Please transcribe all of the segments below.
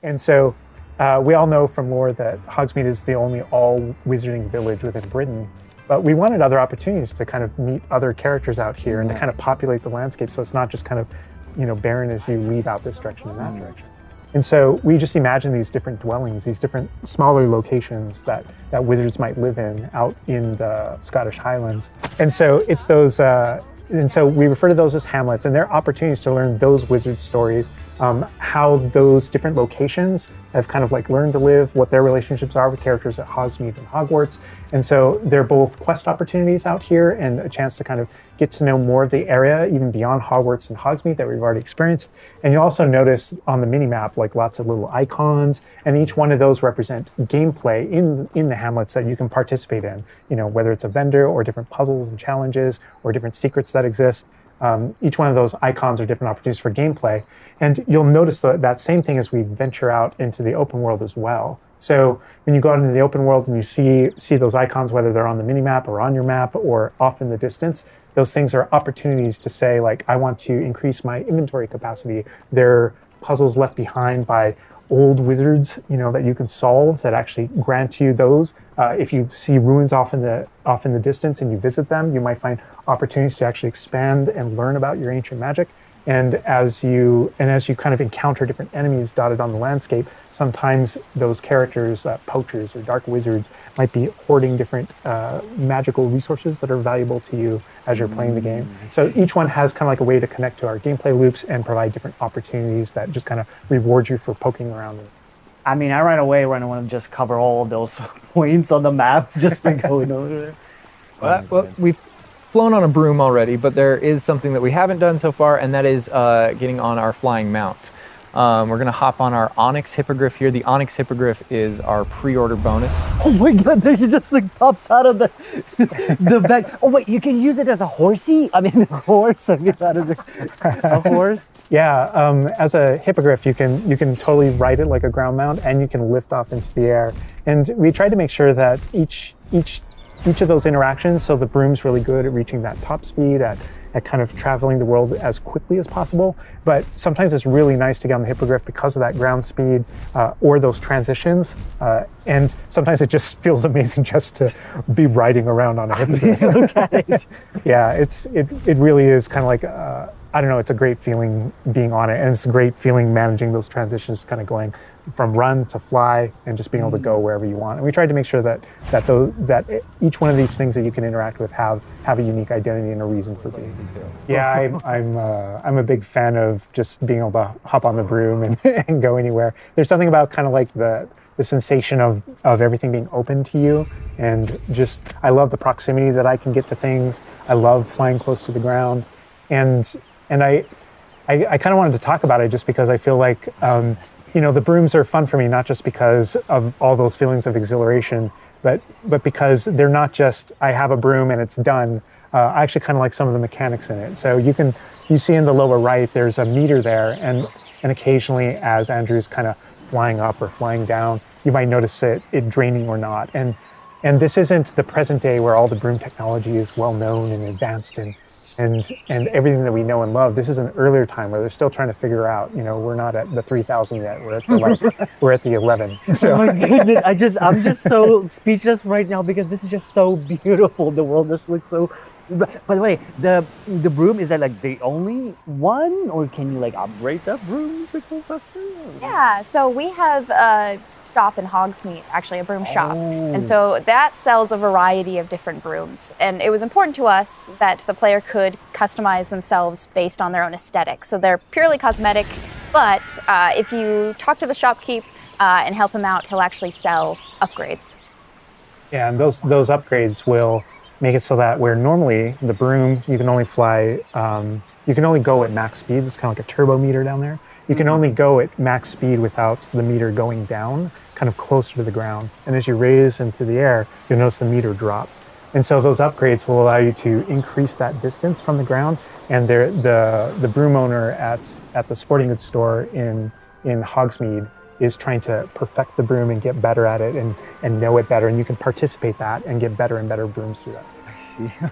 And so we all know from lore that Hogsmeade is the only all-wizarding village within Britain, but we wanted other opportunities to kind of meet other characters out here and to kind of populate the landscape, so it's not just kind of, you know, barren as you leave out this direction and that direction. And so we just imagine these different dwellings, these different smaller locations that wizards might live in out in the Scottish Highlands. And so it's those, and so we refer to those as hamlets, and they're opportunities to learn those wizard stories, how those different locations have kind of like learned to live, what their relationships are with characters at Hogsmeade and Hogwarts. And so they're both quest opportunities out here and a chance to kind of get to know more of the area, even beyond Hogwarts and Hogsmeade that we've already experienced. And you'll also notice on the mini-map, like lots of little icons, and each one of those represent gameplay in the hamlets that you can participate in, you know, whether it's a vendor or different puzzles and challenges or different secrets that exist. Each one of those icons are different opportunities for gameplay. And you'll notice that same thing as we venture out into the open world as well. So when you go out into the open world and you see those icons, whether they're on the mini-map or on your map or off in the distance, those things are opportunities to say, like, I want to increase my inventory capacity. They're puzzles left behind by old wizards, you know, that you can solve that actually grant you those. If you see ruins off in the distance and you visit them, you might find opportunities to actually expand and learn about your ancient magic. And as you kind of encounter different enemies dotted on the landscape, sometimes those characters, poachers or dark wizards, might be hoarding different magical resources that are valuable to you as you're playing the game. So each one has kind of like a way to connect to our gameplay loops and provide different opportunities that just kind of reward you for poking around. I mean, I right away want to just cover all of those points on the map just by going over there. Well, we've flown on a broom already, but there is something that we haven't done so far, and that is getting on our flying mount. We're going to hop on our Onyx Hippogriff here. The Onyx Hippogriff is our pre-order bonus. Oh my god, there he just like pops out of the back. Oh wait, you can use it as a horsey? I mean, a horse? I mean, that is a horse? Yeah, as a hippogriff, you can totally ride it like a ground mount, and you can lift off into the air. And we tried to make sure that each of those interactions, so the broom's really good at reaching that top speed, at kind of traveling the world as quickly as possible. But sometimes it's really nice to get on the hippogriff because of that ground speed or those transitions. And sometimes it just feels amazing just to be riding around on a hippogriff. Look at it. Yeah, it really is kind of like, I don't know, it's a great feeling being on it. And it's a great feeling managing those transitions, kind of going from run to fly and just being able to go wherever you want. And we tried to make sure that each one of these things that you can interact with have a unique identity and a reason for being. Yeah, I'm a big fan of just being able to hop on the broom and go anywhere. There's something about kind of like the sensation of everything being open to you, and just I love the proximity that I can get to things. I love flying close to the ground, and I kind of wanted to talk about it just because I feel like you know, the brooms are fun for me, not just because of all those feelings of exhilaration, but because they're not just, I have a broom and it's done. I actually kind of like some of the mechanics in it. So you see in the lower right, there's a meter there, and occasionally as Andrew's kind of flying up or flying down, you might notice it draining or not. And this isn't the present day where all the broom technology is well known and advanced and everything that we know and love. This is an earlier time where they're still trying to figure out, you know, we're not at the 3000 yet, we're at the 11. So. Oh my goodness, I'm just so speechless right now because this is just so beautiful. The world just looks so, by the way, the broom, is that like the only one, or can you like upgrade that broom to go faster? Yeah, so we have a shop in Hogsmeade, actually a broom shop. And so that sells a variety of different brooms. And it was important to us that the player could customize themselves based on their own aesthetic. So they're purely cosmetic, but if you talk to the shopkeep and help him out, he'll actually sell upgrades. Yeah, and those upgrades will make it so that where normally the broom, you can only fly, you can only go at max speed. It's kind of like a turbo meter down there. You can only go at max speed without the meter going down, kind of closer to the ground. And as you raise into the air, you'll notice the meter drop. And so those upgrades will allow you to increase that distance from the ground. And the broom owner at the sporting goods store in Hogsmeade is trying to perfect the broom and get better at it and know it better. And you can participate that and get better and better brooms through that.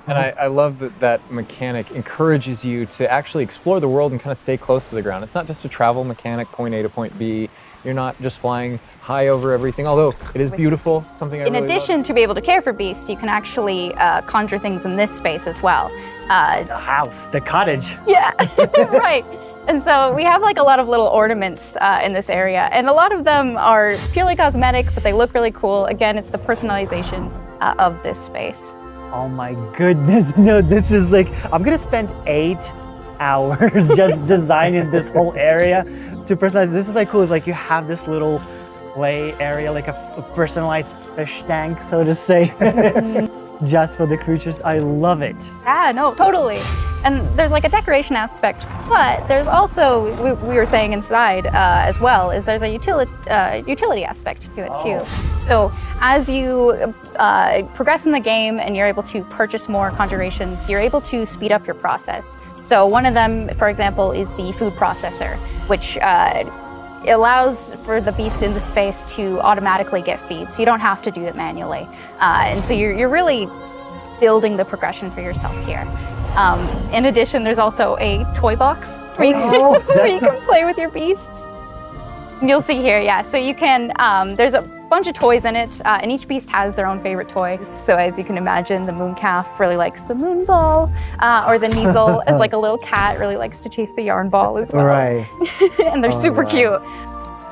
And I love that mechanic encourages you to actually explore the world and kind of stay close to the ground. It's not just a travel mechanic, point A to point B. You're not just flying high over everything, although it is beautiful, something I In really addition love. to be able to care for beasts, you can actually conjure things in this space as well. The house, the cottage. Yeah, right. And so we have like a lot of little ornaments in this area, and a lot of them are purely cosmetic, but they look really cool. Again, it's the personalization of this space. Oh my goodness, no, this is like, I'm gonna spend 8 hours just designing this whole area to personalize. This is like cool, it's like you have this little play area, like a personalized fish tank, so to say, just for the creatures. I love it. Yeah, no, totally. And there's like a decoration aspect, but there's also, we were saying inside as well, is there's a utility aspect to it too. So as you progress in the game and you're able to purchase more conjurations, you're able to speed up your process. So one of them, for example, is the food processor, which allows for the beast in the space to automatically get feed, so you don't have to do it manually. And so you're really building the progression for yourself here. In addition, there's also a toy box where you can, where you can play with your beasts. And you'll see here, yeah. So you can, there's a bunch of toys in it, and each beast has their own favorite toy. So as you can imagine, the moon calf really likes the moon ball, or the Kneazle, as like a little cat, really likes to chase the yarn ball as well. Right. And they're super cute.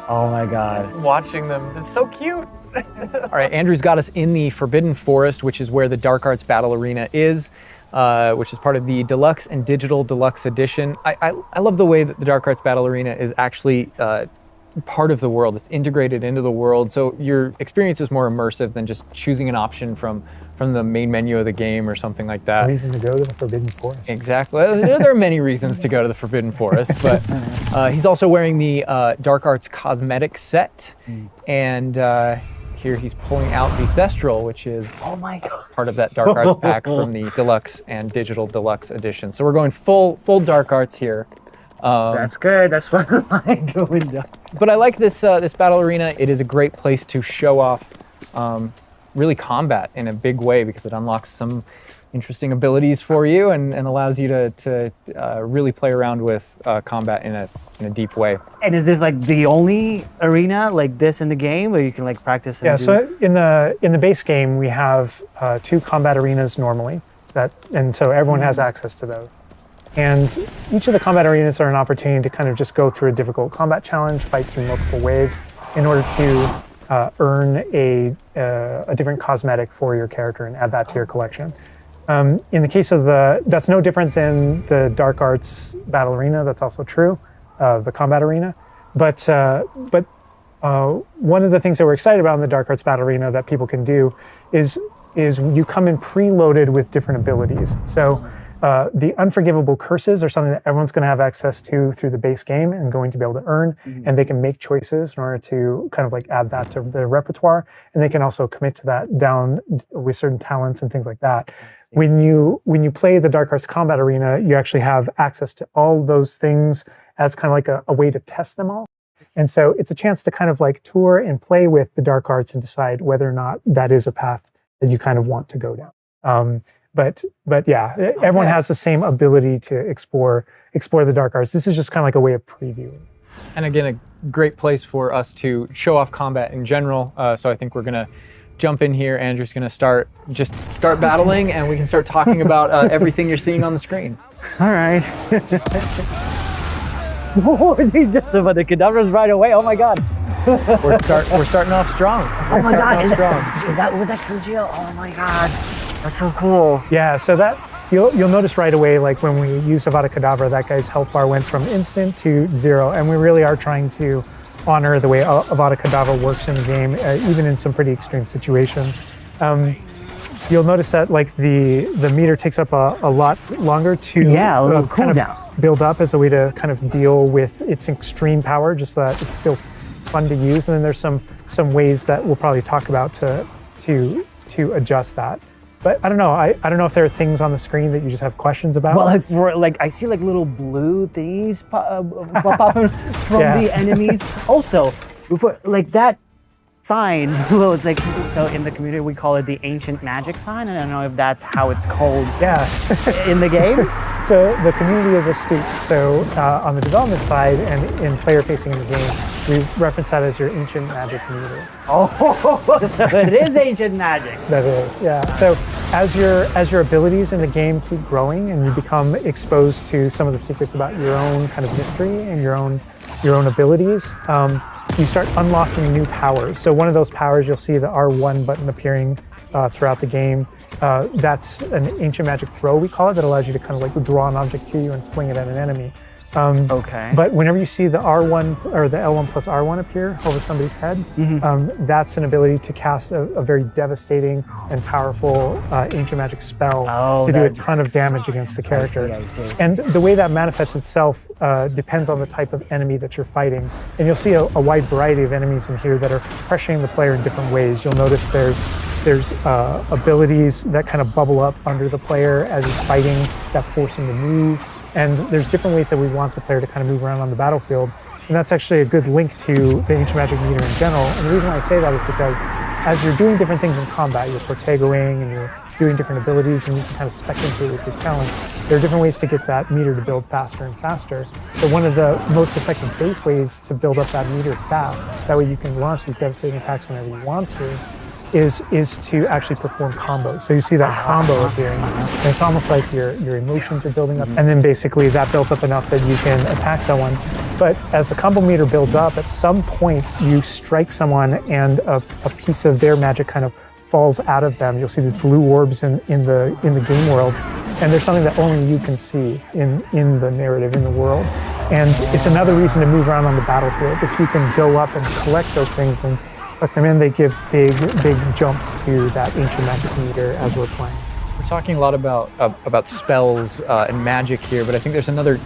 Oh my God. Watching them, it's so cute. All right, Andrew's got us in the Forbidden Forest, which is where the Dark Arts Battle Arena is, which is part of the Deluxe and Digital Deluxe Edition. I love the way that the Dark Arts Battle Arena is actually part of the world. It's integrated into the world, so your experience is more immersive than just choosing an option from the main menu of the game or something like that. Reason to go to the Forbidden Forest. Exactly. There are many reasons to go to the Forbidden Forest, but he's also wearing the Dark Arts cosmetic set, and here he's pulling out the Thestral, which is part of that Dark Arts pack from the Deluxe and Digital Deluxe Edition. So we're going full Dark Arts here. That's good. That's what I like doing. But I like this this battle arena. It is a great place to show off really combat in a big way, because it unlocks some interesting abilities for you and allows you to really play around with combat in a deep way. And is this like the only arena like this in the game where you can like practice? And Yeah, do... so in the base game we have 2 combat arenas normally, and so everyone has access to those. And each of the combat arenas are an opportunity to kind of just go through a difficult combat challenge, fight through multiple waves in order to earn a different cosmetic for your character and add that to your collection. In the case of that's no different than the Dark Arts Battle Arena. That's also true of the combat arena. But one of the things that we're excited about in the Dark Arts Battle Arena that people can do is you come in preloaded with different abilities. So the unforgivable curses are something that everyone's going to have access to through the base game and going to be able to earn, and they can make choices in order to kind of like add that to their repertoire, and they can also commit to that down with certain talents and things like that. When you play the Dark Arts Combat Arena, you actually have access to all those things as kind of like a way to test them all. And so it's a chance to kind of like tour and play with the Dark Arts and decide whether or not that is a path that you kind of want to go down. But yeah, everyone has the same ability to explore the Dark Arts. This is just kind of like a way of previewing. And again, a great place for us to show off combat in general. So I think we're gonna jump in here. Andrew's gonna start battling, and we can start talking about everything you're seeing on the screen. All right. Oh, they just about the cadavers right away. Oh my God. We're starting off strong. Oh my God. Was that Kujio? Oh my God. That's so cool. Yeah, so that you'll notice right away, like when we used Avada Kedavra, that guy's health bar went from instant to 0, and we really are trying to honor the way Avada Kedavra works in the game, even in some pretty extreme situations. You'll notice that like the meter takes up a lot longer to a little kind cooldown. of build up as a way to kind of deal with its extreme power, just so that it's still fun to use. And then there's some ways that we'll probably talk about to adjust that. But I don't know. I don't know if there are things on the screen that you just have questions about. Well, like I see like little blue things pop up from the enemies. Also, before like that sign. Well, it's like, so in the community we call it the ancient magic sign. I don't know if that's how it's called Yeah. in the game. So the community is astute. So on the development side and in player facing in the game, we reference that as your ancient magic meter. Oh, so it is ancient magic. That is, yeah. So as your abilities in the game keep growing and you become exposed to some of the secrets about your own kind of mystery and your own abilities, you start unlocking new powers. So one of those powers, you'll see the R1 button appearing throughout the game. That's an ancient magic throw, we call it, that allows you to kind of like draw an object to you and fling it at an enemy. Okay. But whenever you see the R1 or the L1 plus R1 appear over somebody's head, that's an ability to cast a very devastating and powerful ancient magic spell to do a ton of damage against the character. I see. And the way that manifests itself depends on the type of enemy that you're fighting. And you'll see a wide variety of enemies in here that are pressuring the player in different ways. You'll notice there's abilities that kind of bubble up under the player as he's fighting that force him to move. And there's different ways that we want the player to kind of move around on the battlefield. And that's actually a good link to the ancient magic meter in general. And the reason why I say that is because as you're doing different things in combat, you're protegoing and you're doing different abilities and you can kind of spec into it with your talents, there are different ways to get that meter to build faster and faster. So one of the most effective base ways to build up that meter fast, that way you can launch these devastating attacks whenever you want to, is to actually perform combos. So you see that combo appearing, and it's almost like your emotions are building up, and then basically that builds up enough that you can attack someone. But as the combo meter builds up, at some point you strike someone and a piece of their magic kind of falls out of them. You'll see these blue orbs in the game world, and there's something that only you can see in the narrative, in the world. And it's another reason to move around on the battlefield. If you can go up and collect those things and suck them in, they give big jumps to that ancient magic meter as we're playing. We're talking a lot about spells and magic here, but I think there's another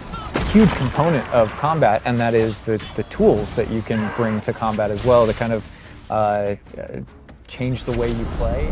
huge component of combat, and that is the tools that you can bring to combat as well to kind of change the way you play.